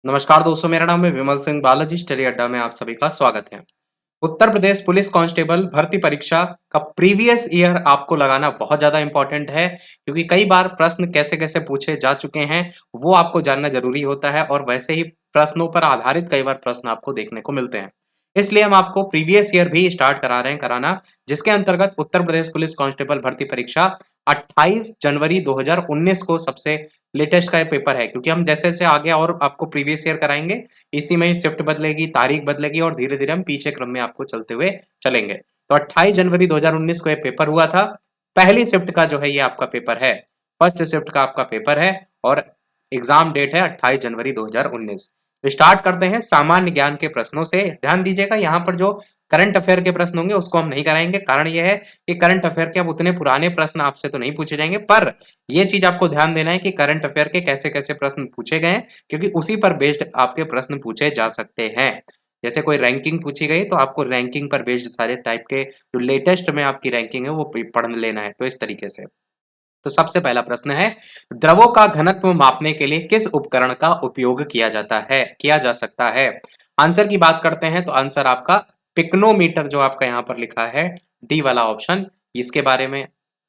नमस्कार दोस्तों, मेरा नाम है विमल सिंह बालाजी। स्टडी अड्डा में आप सभी का स्वागत है। उत्तर प्रदेश पुलिस कांस्टेबल भर्ती परीक्षा का प्रीवियस ईयर आपको लगाना बहुत ज्यादा इंपॉर्टेंट है, क्योंकि कई बार प्रश्न कैसे कैसे पूछे जा चुके हैं वो आपको जानना जरूरी होता है और वैसे ही प्रश्नों पर आधारित कई बार प्रश्न आपको देखने को मिलते हैं। इसलिए हम आपको प्रीवियस ईयर भी स्टार्ट करा रहे हैं कराना, जिसके अंतर्गत उत्तर प्रदेश पुलिस कांस्टेबल भर्ती परीक्षा 28 जनवरी 2019 को सबसे लेटेस्ट का ये पेपर है। क्योंकि हम जैसे जैसे आगे और आपको प्रीवियस ईयर कराएंगे, इसी में ही शिफ्ट बदलेगी, तारीख बदलेगी और धीरे धीरे हम पीछे क्रम में आपको चलते हुए चलेंगे। तो 28 जनवरी 2019 को ये पेपर हुआ था। पहली शिफ्ट का जो है ये आपका पेपर है, फर्स्ट शिफ्ट का आपका पेपर है और एग्जाम डेट है 28 जनवरी 2019। तो स्टार्ट करते हैं सामान्य ज्ञान के प्रश्नों से। ध्यान दीजिएगा, यहाँ पर जो करंट अफेयर के प्रश्न होंगे उसको हम नहीं कराएंगे। कारण यह है कि करंट अफेयर के अब उतने पुराने प्रश्न आपसे तो नहीं पूछे जाएंगे, पर यह चीज आपको ध्यान देना है कि करंट अफेयर के कैसे कैसे प्रश्न पूछे गए हैं, क्योंकि उसी पर बेस्ड आपके प्रश्न पूछे जा सकते हैं। जैसे कोई रैंकिंग पूछी गई तो आपको रैंकिंग पर बेस्ड सारे टाइप के जो लेटेस्ट में आपकी रैंकिंग है वो पढ़ लेना है। तो इस तरीके से तो सबसे पहला प्रश्न है, द्रवों का घनत्व मापने के लिए किस उपकरण का उपयोग किया जा सकता है। आंसर की बात करते हैं तो आंसर आपका पिक्नोमीटर जो आपका यहां पर लिखा है, डी वाला ऑप्शन। इसके बारे में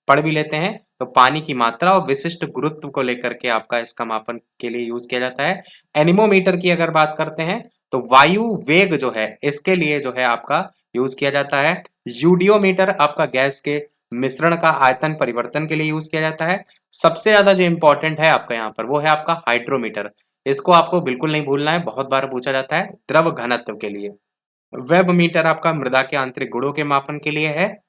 पढ़ भी लेते हैं। तो पानी की मात्रा और विशिष्ट गुरुत्व को लेकर के आपका इसका मापन के लिए यूज किया जाता है। एनीमोमीटर की अगर बात करते हैं तो वायु वेग जो है इसके लिए जो है आपका यूज किया जाता है। यूडियोमीटर आपका गैस के मिश्रण का आयतन परिवर्तन के लिए यूज किया जाता है। सबसे ज्यादा जो इंपॉर्टेंट है आपका यहाँ पर वो है आपका हाइड्रोमीटर। इसको आपको बिल्कुल नहीं भूलना है, बहुत बार पूछा जाता है द्रव घनत्व के लिए। वेब मीटर आपका मृदा के आंतरिक गुणों के मापन के लिए है।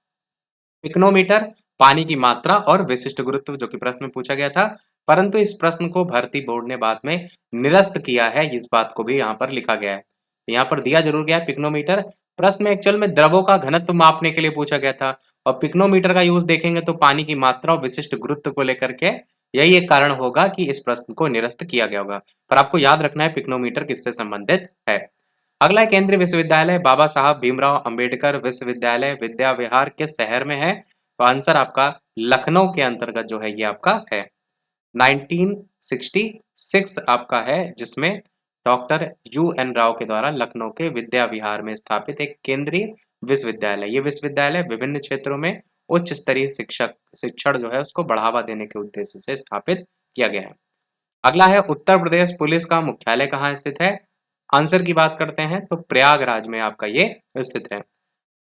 पिक्नोमीटर पानी की मात्रा और विशिष्ट गुरुत्व, जो कि प्रश्न में पूछा गया था, परंतु इस प्रश्न को भर्ती बोर्ड ने बाद में निरस्त किया है। इस बात को भी यहाँ पर लिखा गया है, यहाँ पर दिया जरूर गया है पिक्नोमीटर। प्रश्न में एक्चुअल में द्रवों का घनत्व मापने के लिए पूछा गया था, और पिक्नोमीटर का यूज देखेंगे तो पानी की मात्रा और विशिष्ट गुरुत्व को लेकर के। यही एक कारण होगा कि इस प्रश्न को निरस्त किया गया होगा, पर आपको याद रखना है पिक्नोमीटर किससे संबंधित है। अगला केंद्रीय विश्वविद्यालय बाबा साहब भीमराव अंबेडकर विश्वविद्यालय विद्या विहार किस शहर में है। तो आंसर आपका लखनऊ के अंतर्गत जो है ये आपका है। 1966 आपका है, जिसमें डॉक्टर UN राव के द्वारा लखनऊ के विद्या विहार में स्थापित एक केंद्रीय विश्वविद्यालय। ये विश्वविद्यालय विभिन्न क्षेत्रों में उच्च स्तरीय शिक्षण जो है उसको बढ़ावा देने के उद्देश्य से स्थापित किया गया है। अगला है, उत्तर प्रदेश पुलिस का मुख्यालय कहाँ स्थित है। आंसर की बात करते हैं तो प्रयागराज में आपका ये स्थित है।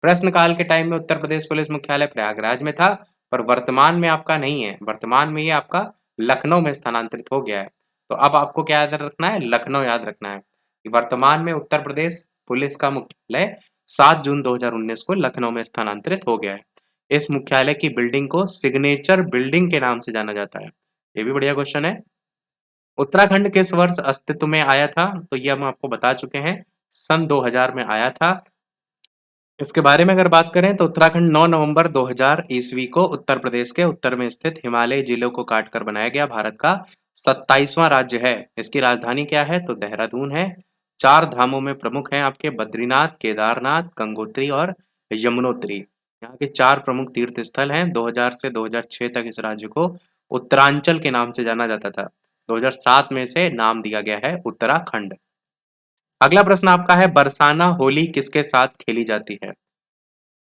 प्रश्न काल के टाइम में उत्तर प्रदेश पुलिस मुख्यालय प्रयागराज में था, पर वर्तमान में आपका नहीं है। वर्तमान में ये आपका लखनऊ में स्थानांतरित हो गया है। तो अब आपको क्या याद रखना है, लखनऊ याद रखना है कि वर्तमान में उत्तर प्रदेश पुलिस का मुख्यालय 7 जून 2019 को लखनऊ में स्थानांतरित हो गया है। इस मुख्यालय की बिल्डिंग को सिग्नेचर बिल्डिंग के नाम से जाना जाता है। ये भी बढ़िया क्वेश्चन है। उत्तराखंड किस वर्ष अस्तित्व में आया था। तो ये हम आपको बता चुके हैं, सन 2000 में आया था। इसके बारे में अगर बात करें तो उत्तराखंड 9 नवंबर 2000 ईस्वी को उत्तर प्रदेश के उत्तर में स्थित हिमालय जिलों को काटकर बनाया गया भारत का 27वां राज्य है। इसकी राजधानी क्या है, तो देहरादून है। 4 धामों में प्रमुख हैं आपके बद्रीनाथ, केदारनाथ, गंगोत्री और यमुनोत्री। यहाँ के 4 प्रमुख तीर्थ स्थल हैं। 2000 से 2006 तक इस राज्य को उत्तरांचल के नाम से जाना जाता था। 2007 में से नाम दिया गया है उत्तराखंड। अगला प्रश्न आपका है, बरसाना होली किसके साथ खेली जाती है।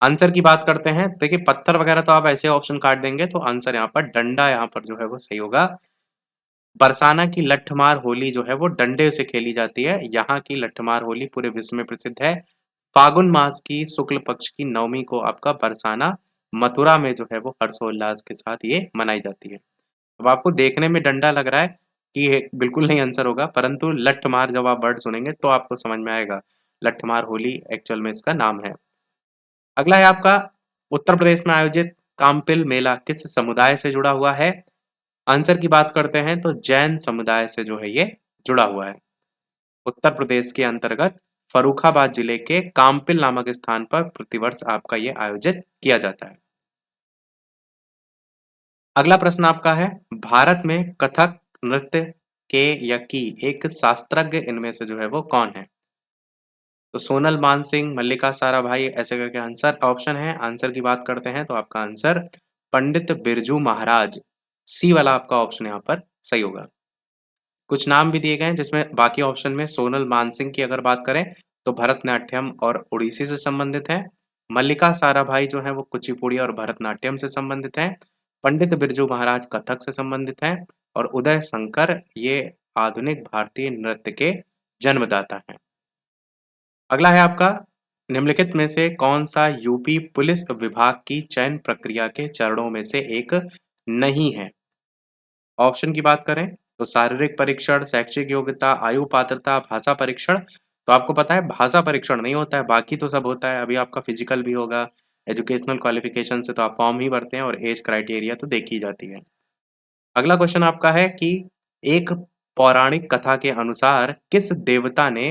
आंसर की बात करते हैं, देखिए पत्थर वगैरह तो आप ऐसे ऑप्शन काट देंगे, तो आंसर यहाँ पर डंडा यहाँ पर जो है वो सही होगा। बरसाना की लठमार होली जो है वो डंडे से खेली जाती है। यहाँ की लठमार होली पूरे विश्व में प्रसिद्ध है। फागुन मास की शुक्ल पक्ष की नवमी को आपका बरसाना मथुरा में जो है वो हर्षोल्लास के साथ ये मनाई जाती है। अब आपको देखने में डंडा लग रहा है कि ये बिल्कुल नहीं आंसर होगा, परंतु लठमार जब आप वर्ड सुनेंगे तो आपको समझ में आएगा। लठमार होली एक्चुअल में इसका नाम है। अगला है आपका, उत्तर प्रदेश में आयोजित काम्पिल मेला किस समुदाय से जुड़ा हुआ है। आंसर की बात करते हैं तो जैन समुदाय से जो है ये जुड़ा हुआ है। उत्तर प्रदेश के अंतर्गत फर्रुखाबाद जिले के काम्पिल नामक स्थान पर प्रतिवर्ष आपका ये आयोजित किया जाता है। अगला प्रश्न आपका है, भारत में कथक नृत्य के या की एक शास्त्रज्ञ इनमें से जो है वो कौन है। तो सोनल मानसिंह, मल्लिका साराभाई, ऐसे करके आंसर ऑप्शन है। आंसर की बात करते हैं तो आपका आंसर पंडित बिरजू महाराज, सी वाला आपका ऑप्शन यहाँ पर सही होगा। कुछ नाम भी दिए गए हैं जिसमें बाकी ऑप्शन में सोनल मानसिंह की अगर बात करें तो भरतनाट्यम और ओडिसी से संबंधित है। मल्लिका साराभाई जो है वो कुचिपुड़ी और भरतनाट्यम से संबंधित है। पंडित बिरजू महाराज कथक से संबंधित है। और उदय शंकर ये आधुनिक भारतीय नृत्य के जन्मदाता हैं। अगला है आपका, निम्नलिखित में से कौन सा यूपी पुलिस विभाग की चयन प्रक्रिया के चरणों में से एक नहीं है? ऑप्शन की बात करें तो शारीरिक परीक्षण, शैक्षिक योग्यता, आयु पात्रता, भाषा परीक्षण। तो आपको पता है भाषा परीक्षण नहीं होता है, बाकी तो सब होता है। अभी आपका फिजिकल भी होगा, एजुकेशनल क्वालिफिकेशन से तो आप फॉर्म ही भरते हैं और एज क्राइटेरिया तो देखी जाती है। अगला क्वेश्चन आपका है कि एक पौराणिक कथा के अनुसार किस देवता ने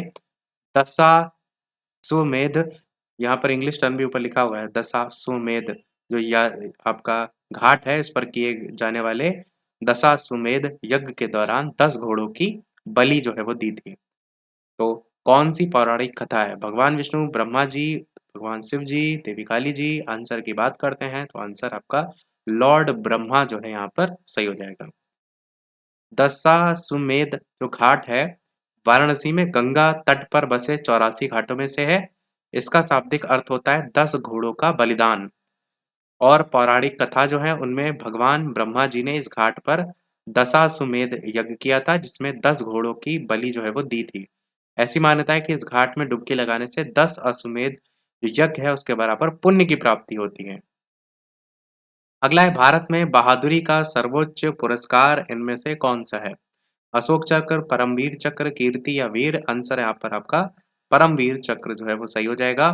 दशाश्वमेध, यहाँ पर इंग्लिश टर्म भी ऊपर लिखा हुआ है, दशाश्वमेध जो या आपका घाट है इस पर किए जाने वाले दशाश्वमेध यज्ञ के दौरान 10 घोड़ों की बलि जो है वो दी थी। तो कौन सी पौराणिक कथा है? भगवान विष्णु, ब्रह्मा जी, भगवान शिव जी, देवी काली जी? आंसर की बात करते हैं तो आंसर आपका लॉर्ड ब्रह्मा जो है यहाँ पर सही हो जाएगा। दशाश्वमेध जो घाट है वाराणसी में गंगा तट पर बसे 84 घाटों में से है। इसका शाब्दिक अर्थ होता है 10 घोड़ों का बलिदान। और पौराणिक कथा जो है उनमें भगवान ब्रह्मा जी ने इस घाट पर दशाश्वमेध यज्ञ किया था जिसमें 10 घोड़ों की बलि जो है वो दी थी। ऐसी मान्यता है कि इस घाट में डुबकी लगाने से 10 अश्वमेध जो यज्ञ है उसके बराबर पुण्य की प्राप्ति होती है। अगला है, भारत में बहादुरी का सर्वोच्च पुरस्कार इनमें से कौन सा है? अशोक चक्र, परमवीर चक्र, कीर्ति या वीर? आंसर यहाँ पर आपका परमवीर चक्र जो है वो सही हो जाएगा।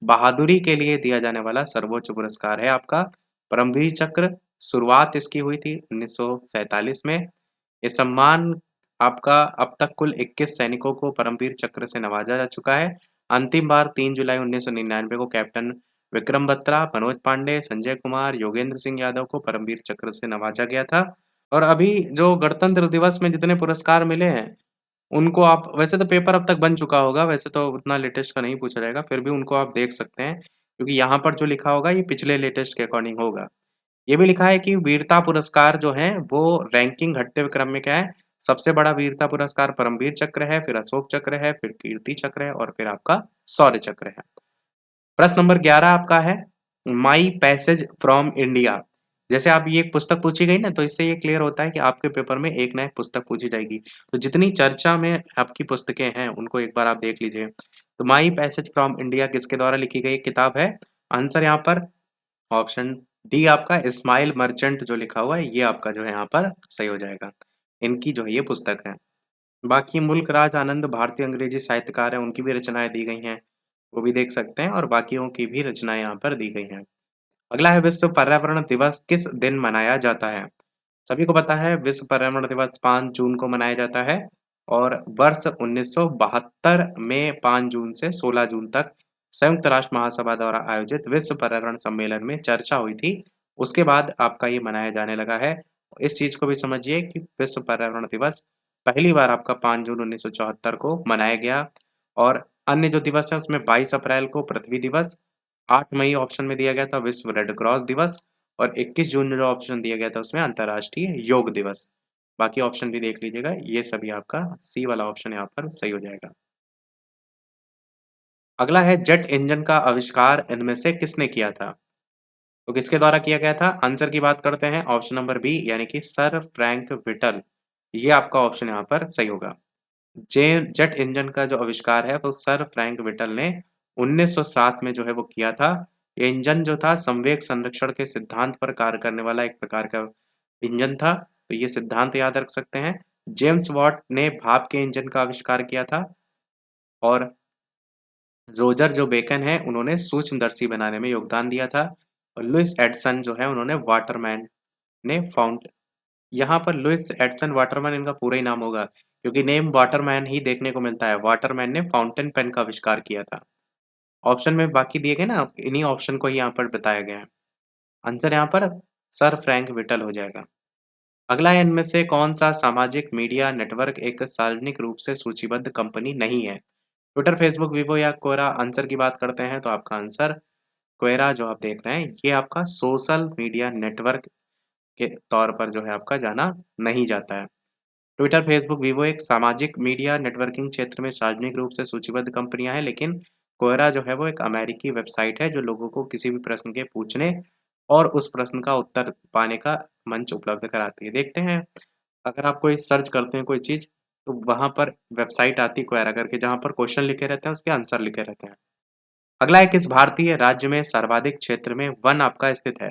बहादुरी के लिए दिया जाने वाला सर्वोच्च पुरस्कार है आपका परमवीर चक्र। शुरुआत इसकी हुई थी 1947 में। ये सम्मान आपका अब तक कुल 21 सैनिकों को परमवीर चक्र से नवाजा जा चुका है। अंतिम बार 3 जुलाई 1999 को कैप्टन विक्रम बत्रा, मनोज पांडे, संजय कुमार, योगेंद्र सिंह यादव को परमवीर चक्र से नवाजा गया था। और अभी जो गणतंत्र दिवस में जितने पुरस्कार मिले हैं, उनको आप वैसे तो पेपर अब तक बन चुका होगा, वैसे तो उतना लेटेस्ट का नहीं पूछा जाएगा, फिर भी उनको आप देख सकते हैं, क्योंकि यहाँ पर जो लिखा होगा ये पिछले लेटेस्ट के अकॉर्डिंग होगा। ये भी लिखा है कि वीरता पुरस्कार जो हैं वो रैंकिंग घटते हुए क्रम में क्या है, सबसे बड़ा वीरता पुरस्कार परमवीर चक्र है, फिर अशोक चक्र है, फिर कीर्ति चक्र है और फिर आपका शौर्य चक्र है। प्रश्न नंबर 11 आपका है, माई पैसेज फ्रॉम इंडिया। जैसे आप ये एक पुस्तक पूछी गई ना तो इससे ये क्लियर होता है कि आपके पेपर में एक ना एक पुस्तक पूछी जाएगी। तो जितनी चर्चा में आपकी पुस्तकें हैं उनको एक बार आप देख लीजिए। तो माई पैसेज फ्रॉम इंडिया किसके द्वारा लिखी गई किताब है? आंसर यहाँ पर ऑप्शन डी आपका इस्माइल मर्चेंट जो लिखा हुआ है ये आपका जो है यहाँ पर सही हो जाएगा। इनकी जो है ये पुस्तक है। बाकी मुल्क राज आनंद भारतीय अंग्रेजी साहित्यकार हैं, उनकी भी रचनाएं दी गई हैं, वो भी देख सकते हैं और बाकियों की भी रचनाएं यहाँ पर दी गई हैं। अगला है, विश्व पर्यावरण दिवस किस दिन मनाया जाता है? सभी को पता है विश्व पर्यावरण दिवस 5 जून को मनाया जाता है। और वर्ष 1972 में 5 जून से 16 जून तक संयुक्त राष्ट्र महासभा द्वारा आयोजित विश्व पर्यावरण सम्मेलन में चर्चा हुई थी। उसके बाद आपका ये मनाया जाने लगा है। इस चीज को भी समझिए कि विश्व पर्यावरण दिवस पहली बार आपका 5 जून 1974 को मनाया गया। और अन्य जो दिवस है उसमें 22 अप्रैल को पृथ्वी दिवस, 8 मई ऑप्शन में दिया गया था विश्व रेड क्रॉस दिवस, और 21 जून जो ऑप्शन दिया गया था उसमें अंतर्राष्ट्रीय योग दिवस। बाकी ऑप्शन भी देख लीजिएगा, ये सभी आपका सी वाला ऑप्शन यहाँ पर सही हो जाएगा। अगला है, जेट इंजन का आविष्कार इनमें से किसने किया था? तो किसके द्वारा किया गया था? आंसर की बात करते हैं, ऑप्शन नंबर बी यानी कि सर फ्रैंक विटल, ये आपका ऑप्शन यहाँ पर सही होगा। जेट इंजन का जो आविष्कार है वो सर फ्रैंक विटल ने 1907 में जो है वो किया था। ये इंजन जो था संवेग संरक्षण के सिद्धांत पर कार्य करने वाला एक प्रकार का इंजन था, तो ये सिद्धांत याद रख सकते हैं। जेम्स वॉट ने भाप के इंजन का आविष्कार किया था। और रोजर जो बेकन है उन्होंने सूक्ष्मदर्शी बनाने में योगदान दिया था। और लुइस एडिसन जो है उन्होंने वाटरमैन ने फाउंट, यहाँ पर लुइस एडिसन वाटरमैन इनका पूरा ही नाम होगा, क्योंकि नेम वाटरमैन ही देखने को मिलता है। वाटरमैन ने फाउंटेन पेन का आविष्कार किया था। ऑप्शन में बाकी दिए गए ना, इन्हीं ऑप्शन को ही यहाँ पर बताया गया है। आंसर यहाँ पर सर फ्रैंक विटल हो जाएगा। अगला है, इनमें से कौन सा सामाजिक मीडिया नेटवर्क एक सार्वजनिक रूप से सूचीबद्ध कंपनी नहीं है? ट्विटर, फेसबुक, वीबो या कोरा? आंसर की बात करते हैं तो आपका आंसर क्वेरा जो आप देख रहे हैं ये आपका सोशल मीडिया नेटवर्क के तौर पर जो है आपका जाना नहीं जाता है। ट्विटर, फेसबुक, वीवो एक सामाजिक मीडिया नेटवर्किंग क्षेत्र में सार्वजनिक रूप से सूचीबद्ध कंपनियां हैं, लेकिन कोएरा जो है वो एक अमेरिकी वेबसाइट है जो लोगों को किसी भी प्रश्न के पूछने और उस प्रश्न का उत्तर पाने का मंच उपलब्ध कराती है। देखते हैं, अगर आप कोई सर्च करते हैं कोई चीज़, तो वहाँ पर वेबसाइट आती है क्वेरा करके, जहाँ पर क्वेश्चन लिखे रहते हैं, उसके आंसर लिखे रहते हैं। अगला है, किस भारतीय राज्य में सर्वाधिक क्षेत्र में वन आपका स्थित है?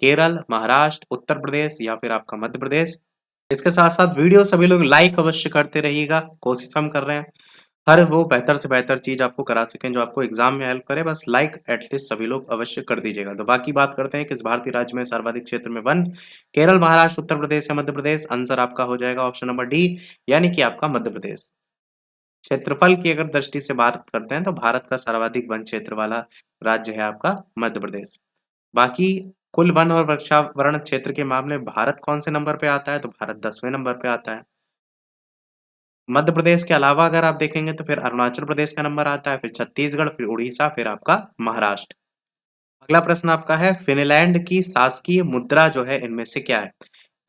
केरल, महाराष्ट्र, उत्तर प्रदेश या फिर आपका मध्य प्रदेश? इसके साथ-साथ वीडियो सभी लोग लाइक अवश्य करते रहिएगा, कोशिश हम कर रहे हैं। हर वो बेहतर से बेहतर चीज़ आपको करा सकें जो आपको एग्ज़ाम में हेल्प करे, बस लाइक एटलीस्ट सभी लोग अवश्य कर दीजिएगा। तो बाकी बात करते हैं, किस भारतीय राज्य में सर्वाधिक क्षेत्र में वन? केरल, महाराष्ट्र, उत्तर प्रदेश या मध्य प्रदेश? आंसर आपका हो जाएगा ऑप्शन नंबर डी, यानी कि आपका मध्य प्रदेश। क्षेत्रफल की अगर दृष्टि से बात करते हैं तो भारत का सर्वाधिक वन क्षेत्र वाला राज्य है आपका मध्य प्रदेश। बाकी कुल वन और वृक्षावरण क्षेत्र के मामले में भारत कौन से नंबर पे आता है? तो भारत 10वें नंबर पे आता है। मध्य प्रदेश के अलावा अगर आप देखेंगे तो फिर अरुणाचल प्रदेश का नंबर आता है, फिर छत्तीसगढ़, फिर उड़ीसा, फिर आपका महाराष्ट्र। अगला प्रश्न आपका है, फिनलैंड की शासकीय मुद्रा जो है इनमें से क्या है?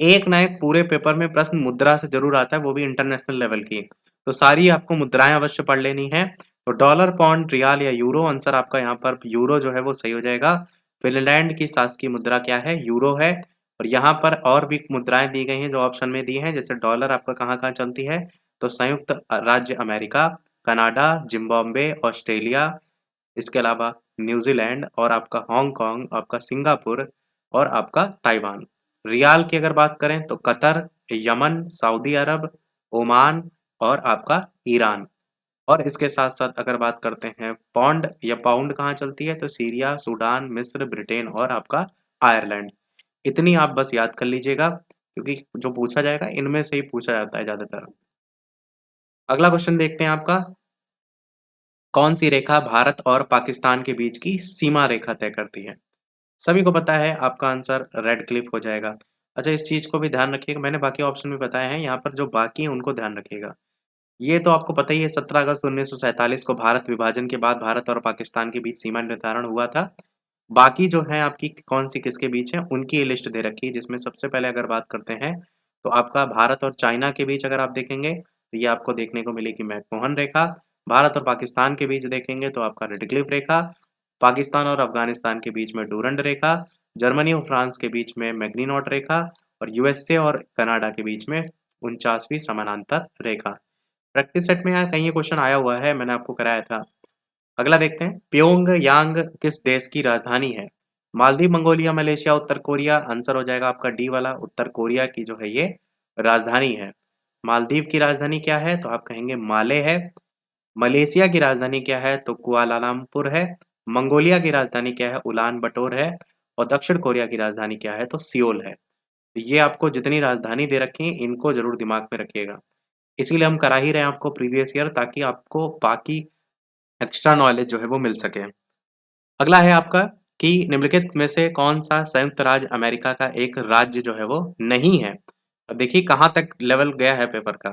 एक ना एक पूरे पेपर में प्रश्न मुद्रा से जरूर आता है, वो भी इंटरनेशनल लेवल की। तो सारी आपको मुद्राएं अवश्य पढ़ लेनी है। तो डॉलर, पाउंड, रियाल या यूरो? आंसर आपका यहाँ पर यूरो जो है वो सही हो जाएगा। फिनलैंड की शासकीय मुद्रा क्या है? यूरो है। और यहाँ पर और भी मुद्राएं दी गई हैं जो ऑप्शन में दी हैं, जैसे डॉलर आपका कहाँ कहाँ चलती है? तो संयुक्त राज्य अमेरिका, कनाडा, जिम्बाब्वे, ऑस्ट्रेलिया, इसके अलावा न्यूजीलैंड और आपका हांगकांग, आपका सिंगापुर और आपका ताइवान। रियाल की अगर बात करें तो कतर, यमन, सऊदी अरब, ओमान और आपका ईरान। और इसके साथ-साथ अगर बात करते हैं पौंड या पाउंड कहाँ चलती है, तो सीरिया, सूडान, मिस्र, ब्रिटेन और आपका आयरलैंड। इतनी आप बस याद कर लीजिएगा, क्योंकि जो पूछा जाएगा इनमें से ही पूछा जाता है ज़्यादातर। अगला क्वेश्चन देखते हैं आपका, कौन सी रेखा भारत और पाकिस्तान के बीच की सीमा रेखा तय करती है? सभी को पता है, आपका आंसर रेड क्लिफ हो जाएगा। अच्छा, इस चीज़ को भी ध्यान रखिएगा, मैंने बाकी ऑप्शन भी बताए हैं, यहाँ पर जो बाकी हैं उनको ध्यान रखिएगा। ये तो आपको पता ही है, 17 अगस्त 1947 को भारत विभाजन के बाद भारत और पाकिस्तान के बीच सीमा निर्धारण हुआ था। बाकी जो है आपकी कौन-सी किसके बीच है, उनकी ये लिस्ट दे रखी है, जिसमें सबसे पहले अगर बात करते हैं, तो आपका भारत और चाइना के बीच अगर आप देखेंगे, तो ये आपको देखने को मिलेगी मैकमोहन रेखा। भारत और पाकिस्तान के बीच देखेंगे तो आपका रेडक्लिफ रेखा। पाकिस्तान और अफ़गानिस्तान के बीच में डूरंड रेखा। जर्मनी और फ्रांस के बीच में मैग्नीनॉट रेखा और यूएसए और कनाडा के बीच में 49वीं समानांतर रेखा। प्रैक्टिस सेट में यहाँ कहीं ये क्वेश्चन आया हुआ है, मैंने आपको कराया था। अगला देखते हैं, प्योंगयांग किस देश की राजधानी है? मालदीव, मंगोलिया, मलेशिया, उत्तर कोरिया? आंसर हो जाएगा आपका डी वाला, उत्तर कोरिया की जो है ये राजधानी है। मालदीव की राजधानी क्या है? तो आप कहेंगे माले है। मलेशिया की राजधानी क्या है? तो कुआलालंपुर है। मंगोलिया की राजधानी क्या है? उलान बटोर है। और दक्षिण कोरिया की राजधानी क्या है? तो सियोल है। तो ये आपको जितनी राजधानी दे रखी है, इनको जरूर दिमाग में रखिएगा। इसीलिए हम करा ही रहे हैं आपको प्रीवियस ईयर, ताकि आपको बाकी एक्स्ट्रा नॉलेज जो है वो मिल सके। अगला है आपका, कि निम्नलिखित में से कौन सा संयुक्त राज्य अमेरिका का एक राज्य जो है वो नहीं है? अब देखिए कहाँ तक लेवल गया है पेपर का।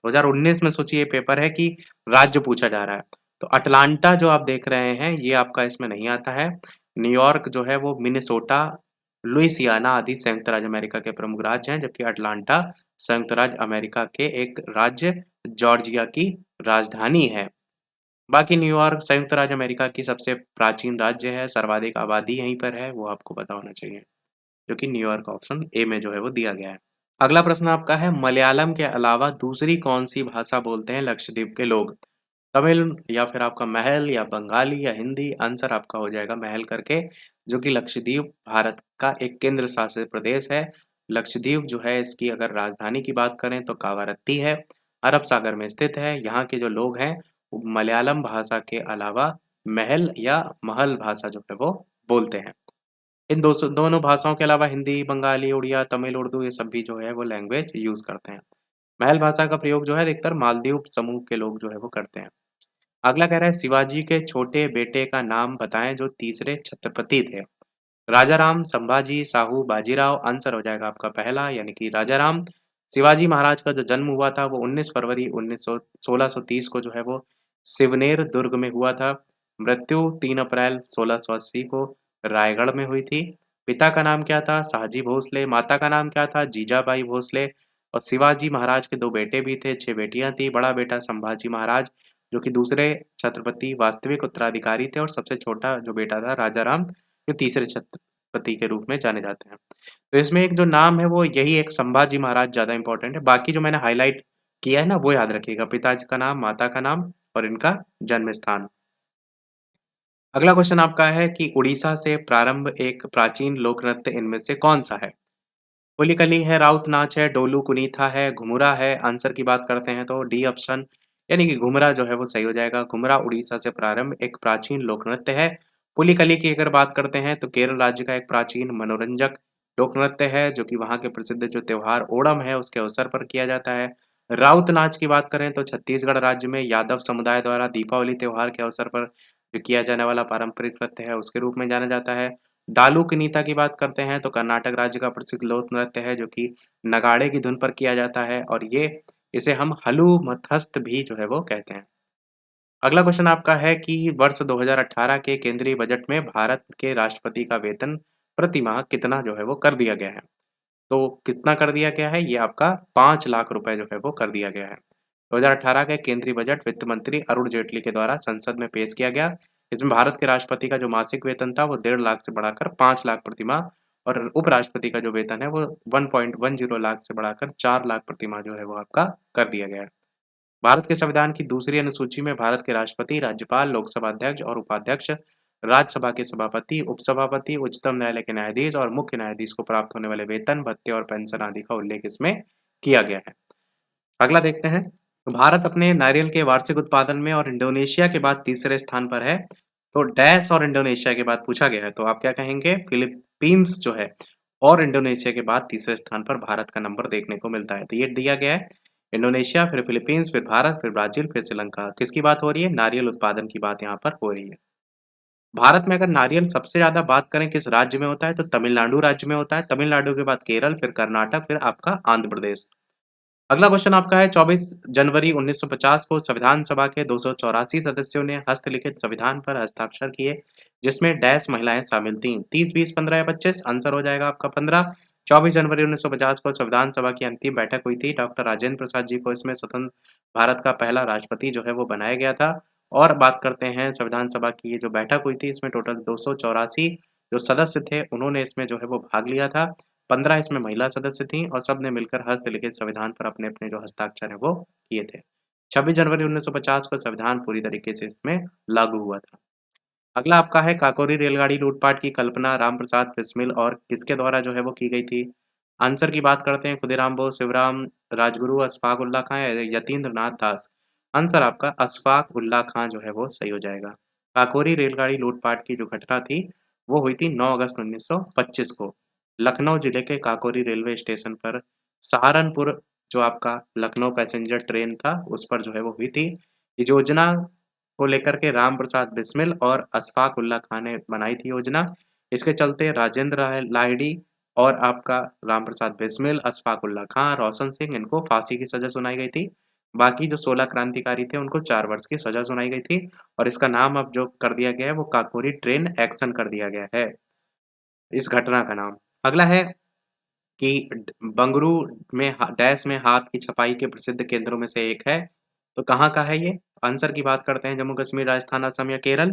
2019 में सोचिए ये पेपर है कि राज्य पूछा जा रहा है। तो अटलांटा जो आप देख रहे हैं ये आपका इसमें नहीं आता है। न्यूयॉर्क जो है वो मिनेसोटा, लुइसियाना आदि संयुक्त राज्य अमेरिका के प्रमुख राज्य हैं, जबकि अटलांटा संयुक्त राज्य अमेरिका के एक राज्य जॉर्जिया की राजधानी है। बाकी न्यूयॉर्क संयुक्त राज्य अमेरिका की सबसे प्राचीन राज्य है, सर्वाधिक आबादी यहीं पर है, वो आपको पता होना चाहिए, जो कि न्यूयॉर्क ऑप्शन ए में जो है वो दिया गया है। अगला प्रश्न आपका है, मलयालम के अलावा दूसरी कौन सी भाषा बोलते हैं लक्षद्वीप के लोग? तमिल या फिर आपका महल या बंगाली या हिंदी? आंसर आपका हो जाएगा महल करके, जो कि लक्षद्वीप भारत का एक केंद्र शासित प्रदेश है। लक्षद्वीप जो है इसकी अगर राजधानी की बात करें तो कावारत्ती है, अरब सागर में स्थित है। यहाँ के जो लोग हैं वो मलयालम भाषा के अलावा महल या महल भाषा जो है वो बोलते हैं। इन दोनों भाषाओं के अलावा हिंदी, बंगाली, उड़िया, तमिल, उर्दू ये सब भी जो है वो लैंग्वेज यूज़ करते हैं। महल भाषा का प्रयोग जो है अधिकतर मालदीव समूह के लोग जो है वो करते हैं। अगला कह रहा है, शिवाजी के छोटे बेटे का नाम बताएं जो तीसरे छत्रपति थे। राजाराम, संभाजी, साहू, बाजीराव? आंसर हो जाएगा आपका पहला, यानी कि राजाराम। शिवाजी महाराज का जो जन्म हुआ था वो 19 फरवरी 1630 को जो है वो सिवनेर दुर्ग में हुआ था। मृत्यु 3 अप्रैल 1680 को रायगढ़ में हुई थी। पिता का नाम क्या था? शाहजी भोसले। माता का नाम क्या था? जीजाबाई भोसले। और शिवाजी महाराज के 2 बेटे भी थे, 6 बेटियां थी। बड़ा बेटा संभाजी महाराज जो कि दूसरे छत्रपति वास्तविक उत्तराधिकारी थे, और सबसे छोटा जो बेटा था राजाराम जो तीसरे छत्रपति के रूप में जाने जाते हैं। तो इसमें एक जो नाम है वो यही एक संभाजी महाराज ज़्यादा इंपॉर्टेंट है। बाकी जो मैंने हाईलाइट किया है ना वो याद रखिएगा, पिताजी का नाम, माता का नाम और इनका जन्म स्थान। अगला क्वेश्चन आपका है कि उड़ीसा से प्रारंभ एक प्राचीन लोक नृत्य इनमें से कौन सा है? पुलिकली है, राउत नाच है, डोलू कुनीथा है, घुमुरा है। आंसर की बात करते हैं तो डी ऑप्शन यानी कि घुमरा जो है वो सही हो जाएगा। घुमरा उड़ीसा से प्रारंभ एक प्राचीन लोक नृत्य है। पुलिकली की अगर बात करते हैं तो केरल राज्य का एक प्राचीन मनोरंजक लोक नृत्य है जो कि वहाँ के प्रसिद्ध जो त्योहार ओणम है उसके अवसर पर किया जाता है। राउत नाच की बात करें तो छत्तीसगढ़ राज्य में यादव समुदाय द्वारा दीपावली त्योहार के अवसर पर जो किया जाने वाला पारंपरिक नृत्य है उसके रूप में जाना जाता है। डालू की नीता की बात करते हैं तो कर्नाटक राज्य का प्रसिद्ध लोक नृत्य है जो कि नगाड़े की धुन पर किया जाता है, और ये इसे हम हलू मथस्त भी जो है वो कहते हैं। अगला क्वेश्चन आपका है कि वर्ष 2018 के केंद्रीय बजट में भारत के राष्ट्रपति का वेतन प्रति माह कितना जो है वो कर दिया गया है? तो कितना कर दिया गया है? ये आपका 5 लाख रुपए जो है वो कर दिया गया है। 2018 का केंद्रीय बजट वित्त मंत्री अरुण जेटली के द्वारा संसद में पेश किया गया। इसमें भारत के राष्ट्रपति का जो मासिक वेतन था वो 1.5 लाख से बढ़ाकर 5 लाख प्रति माह, और उपराष्ट्रपति का जो वेतन है वो 1.10 लाख से बढ़ाकर 4 लाख प्रति माह जो है वो आपका कर दिया गया है। भारत के संविधान की दूसरी अनुसूची में भारत के राष्ट्रपति, राज्यपाल, लोकसभा अध्यक्ष और उपाध्यक्ष, राज्यसभा के सभापति, उपसभापति, उच्चतम न्यायालय के न्यायाधीश और मुख्य न्यायाधीश को प्राप्त होने वाले वेतन, भत्ते और पेंशन आदि का उल्लेख इसमें किया गया है। अगला देखते हैं। तो भारत अपने नारियल के वार्षिक उत्पादन में और इंडोनेशिया के बाद तीसरे स्थान पर है। तो डैश और इंडोनेशिया के बाद पूछा गया है तो आप क्या कहेंगे? फिलीपींस जो है और इंडोनेशिया के बाद तीसरे स्थान पर भारत का नंबर देखने को मिलता है। तो ये दिया गया है इंडोनेशिया, फिर फिलीपींस, फिर भारत, फिर ब्राजील, फिर श्रीलंका। किसकी बात हो रही है? नारियल उत्पादन की बात यहाँ पर हो रही है। भारत में अगर नारियल सबसे ज्यादा बात करें किस राज्य में होता है तो तमिलनाडु राज्य में होता है। तमिलनाडु के बाद केरल, फिर कर्नाटक, फिर आपका आंध्र प्रदेश। अगला क्वेश्चन आपका है 24 जनवरी 1950 को संविधान सभा के 284 सदस्यों ने हस्तलिखित संविधान पर हस्ताक्षर किए जिसमें डैश महिलाएं शामिल थीं। 30, 20, 15 या 25? आंसर हो जाएगा आपका 15। 24 जनवरी 1950 को संविधान सभा की अंतिम बैठक हुई थी। डॉक्टर राजेंद्र प्रसाद जी को इसमें स्वतंत्र भारत का पहला राष्ट्रपति जो है वो बनाया गया था। और बात करते हैं संविधान सभा की ये जो बैठक हुई थी इसमें टोटल 284 जो सदस्य थे उन्होंने इसमें जो है वो भाग लिया था। 15 इसमें महिला सदस्य थीं और सब ने मिलकर हस्तलिखित संविधान पर अपने-अपने जो हस्ताक्षर हैं वो किए थे। 26 जनवरी 1950 को संविधान पूरी तरीके से इसमें लागू हुआ था। अगला आपका है काकोरी रेलगाड़ी लूटपाट की कल्पना रामप्रसाद बिस्मिल और किसके द्वारा जो है वो की गई थी? आंसर की बात करते हैं खुदीराम बोस, शिवराम राजगुरु, अशफाक उल्ला खां या यतीन्द्र नाथ दास। आंसर आपका अशफाक उल्ला खां जो है वो सही हो जाएगा। काकोरी रेलगाड़ी लूटपाट की जो घटना थी वो हुई थी 9 अगस्त 1925 को। लखनऊ जिले के काकोरी रेलवे स्टेशन पर सहारनपुर जो आपका लखनऊ पैसेंजर ट्रेन था उस पर जो है वो हुई थी। इस योजना को लेकर के राम प्रसाद बिस्मिल और अशफाक उल्ला खां ने बनाई थी योजना। इसके चलते राजेंद्र लाहिड़ी और आपका राम प्रसाद बिस्मिल, अशफाक उल्ला खां, रोशन सिंह इनको फांसी की सजा सुनाई गई थी। बाकी जो 16 क्रांतिकारी थे उनको 4 वर्ष की सजा सुनाई गई थी, और इसका नाम अब जो कर दिया गया है वो काकोरी ट्रेन एक्शन कर दिया गया है, इस घटना का नाम। अगला है कि बंगरू में डैश में हाथ की छपाई के प्रसिद्ध केंद्रों में से एक है। तो कहाँ का है ये? आंसर की बात करते हैं जम्मू कश्मीर, राजस्थान, असम या केरल?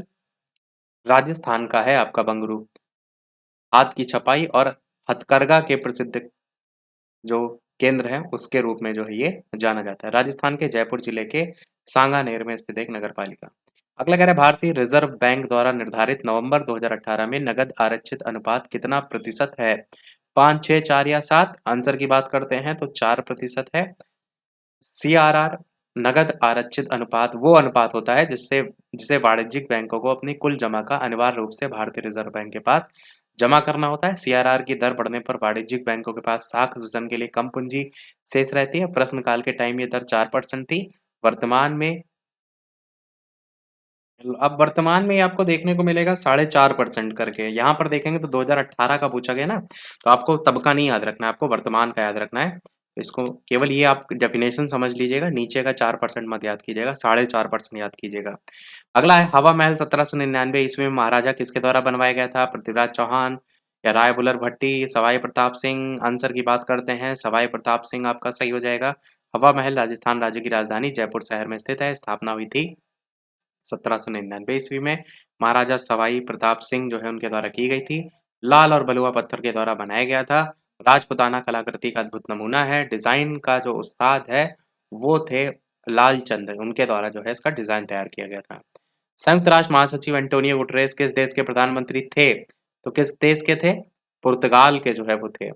राजस्थान का है आपका बंगरू। हाथ की छपाई और हथकरघा के प्रसिद्ध जो केंद्र है उसके रूप में जो है ये जाना जाता है। राजस्थान के जयपुर जिले के सांगानेर में स्थित एक नगर पालिका। अगला कह रहा है भारतीय रिजर्व बैंक द्वारा निर्धारित नवंबर 2018 में नगद आरक्षित अनुपात कितना प्रतिशत है? 5, 6, 4 या 7? आंसर की बात करते हैं तो 4% है। सीआरआर नगद आरक्षित अनुपात वो अनुपात होता है जिससे जिसे वाणिज्यिक बैंकों को अपनी कुल जमा का अनिवार्य रूप से भारतीय रिजर्व बैंक के पास जमा करना होता है। सीआरआर की दर बढ़ने पर वाणिज्यिक बैंकों के पास साख सृजन के लिए कम पूंजी शेष रहती है। प्रश्नकाल के टाइम ये दर 4% थी। वर्तमान में अब वर्तमान में आपको देखने को मिलेगा 4.5% करके। यहाँ पर देखेंगे तो 2018 का पूछा गया ना, तो आपको तब का नहीं याद रखना है, आपको वर्तमान का याद रखना है। इसको केवल ये आप डेफिनेशन समझ लीजिएगा, नीचे का 4% मत याद कीजिएगा, 4.5% याद कीजिएगा। अगला है हवा महल 1799 ईस्वी में महाराजा किसके द्वारा बनवाया गया था? पृथ्वीराज चौहान, या राय बुलर भट्टी, सवाई प्रताप सिंह? आंसर की बात करते हैं, सवाई प्रताप सिंह आपका सही हो जाएगा। हवा महल राजस्थान राज्य की राजधानी जयपुर शहर में स्थित है। स्थापना हुई थी 1799 ईस्वी में। महाराजा सवाई प्रताप सिंह जो है उनके द्वारा की गई थी। लाल और बलुआ पत्थर के द्वारा बनाया गया था। राजपुताना कलाकृति का अद्भुत नमूना है। डिजाइन का जो उस्ताद है वो थे लालचंद, उनके द्वारा जो है इसका डिजाइन तैयार किया गया था। संयुक्त राष्ट्र महासचिव एंटोनियो गुटरेस किस देश के प्रधानमंत्री थे? तो किस देश के थे? पुर्तगाल के जो है वो थे।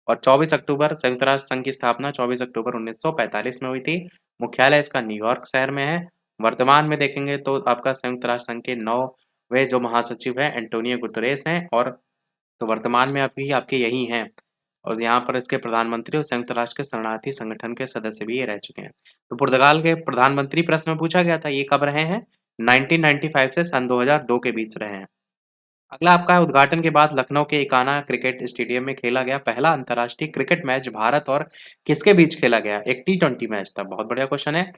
और 24 अक्टूबर संयुक्त राष्ट्र संघ की स्थापना 24 अक्टूबर 1945 में हुई थी। मुख्यालय इसका न्यूयॉर्क शहर में है। वर्तमान में देखेंगे तो आपका संयुक्त राष्ट्र संघ के 9वें जो महासचिव है एंटोनियो गुतरेस हैं, और तो वर्तमान में अभी आपके यही हैं। और यहाँ पर इसके प्रधानमंत्री और संयुक्त राष्ट्र के शरणार्थी संगठन के सदस्य भी ये रह चुके हैं। तो पुर्तगाल के प्रधानमंत्री प्रश्न में पूछा गया था, ये कब रहे हैं? 1995 से सन 2002 के बीच रहे हैं। अगला आपका है, उद्घाटन के बाद लखनऊ के इकाना क्रिकेट स्टेडियम में खेला गया पहला अंतर्राष्ट्रीय क्रिकेट मैच भारत और किसके बीच खेला गया? एक टी20 मैच था। बहुत बढ़िया क्वेश्चन है।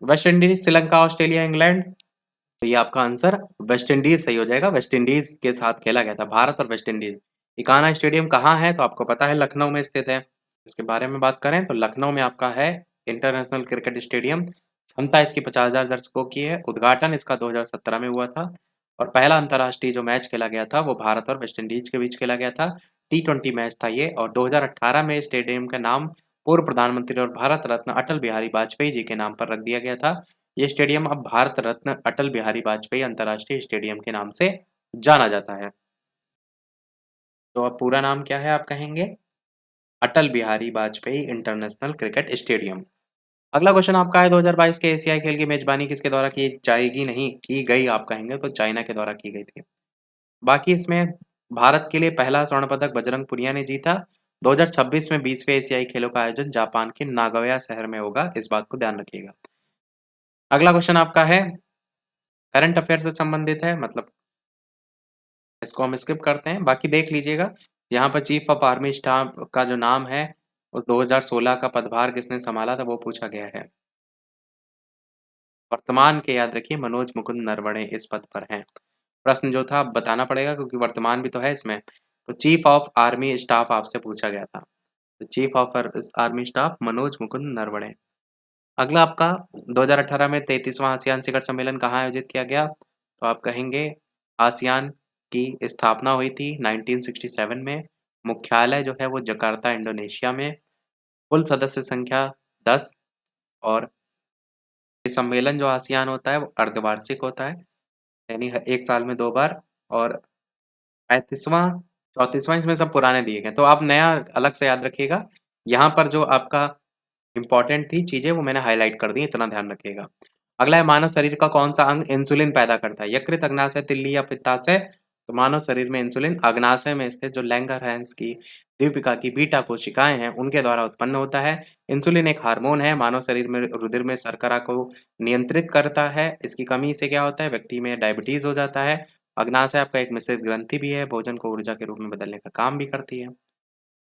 West Indies, Sri Lanka, Australia, England? तो ये आपका आंसर वेस्ट इंडीज सही हो जाएगा। वेस्ट इंडीज के साथ खेला गया था, भारत और वेस्ट इंडीज। इकाना स्टेडियम कहाँ है? तो आपको पता है लखनऊ में स्थित है। इसके बारे में बात करें तो लखनऊ में आपका है इंटरनेशनल क्रिकेट स्टेडियम। क्षमता इसकी 50,000 दर्शकों की है। उद्घाटन इसका 2017 में हुआ था। और पहला अंतर्राष्ट्रीय जो मैच खेला गया था वो भारत और वेस्ट इंडीज के बीच खेला गया था। टी20 मैच था ये। और 2018 में स्टेडियम का नाम पूर्व प्रधानमंत्री और भारत रत्न अटल बिहारी वाजपेयी जी के नाम पर रख दिया गया था। ये स्टेडियम अब भारत रत्न अटल बिहारी वाजपेयी अंतर्राष्ट्रीय स्टेडियम के नाम से जाना जाता है। तो अब पूरा नाम क्या है आप कहेंगे? Atal Bihari Vajpayee international cricket stadium. अगला क्वेश्चन आपका है, 2022 के एशियाई खेल की मेजबानी किसके द्वारा की जाएगी? नहीं की गई आप कहेंगे तो चाइना के द्वारा की गई थी। बाकी इसमें भारत के लिए पहला स्वर्ण पदक बजरंग पुनिया ने जीता। 2026 में 20वें एशियाई खेलों का आयोजन जापान के नागोया शहर में होगा, इस बात को ध्यान रखिएगा। अगला क्वेश्चन आपका है करंट अफेयर से संबंधित है, मतलब इसको हम स्किप करते हैं, बाकी देख लीजिएगा। यहाँ पर चीफ ऑफ आर्मी स्टाफ का जो नाम है उस 2016 का पदभार किसने संभाला था वो पूछा गया है। वर्तमान के याद रखिए मनोज मुकुंद नरवणे इस पद पर हैं। प्रश्न जो था बताना पड़ेगा क्योंकि वर्तमान भी तो है इसमें। तो चीफ ऑफ आर्मी स्टाफ आपसे पूछा गया था। तो chief of army staff Manoj Mukund Naravane. अगला आपका 2018 में 33वां आसियान शिखर सम्मेलन कहाँ आयोजित किया गया? तो आप कहेंगे आसियान की स्थापना हुई थी 1967 में। मुख्यालय जो है वो जकार्ता इंडोनेशिया में। कुल सदस्य संख्या 10। और ये सम्मेलन जो आसियान होता है वो अर्धवार्षिक होता है, यानी एक साल में 2 बार। और 35वां 34वां इसमें सब पुराने दिए गए, तो आप नया अलग से याद रखिएगा। यहाँ पर जो आपका इंपॉर्टेंट थी चीजें वो मैंने हाईलाइट कर दी, इतना ध्यान रखिएगा। अगला है, मानव शरीर का कौन सा अंग इंसुलिन पैदा करता है? यकृत, अग्नाशय, तिल्ली या पित्ताशय? तो मानव शरीर में इंसुलिन अग्नाशय में स्थित जो लैंगरहैंस की दीपिका की बीटा कोशिकाएं हैं उनके द्वारा उत्पन्न होता है। इंसुलिन एक हार्मोन है, मानव शरीर में रुधिर में शर्करा को नियंत्रित करता है। इसकी कमी से क्या होता है? व्यक्ति में डायबिटीज हो जाता है। अग्नाशय आपका एक मिश्रित ग्रंथि भी है, भोजन को ऊर्जा के रूप में बदलने का काम भी करती है।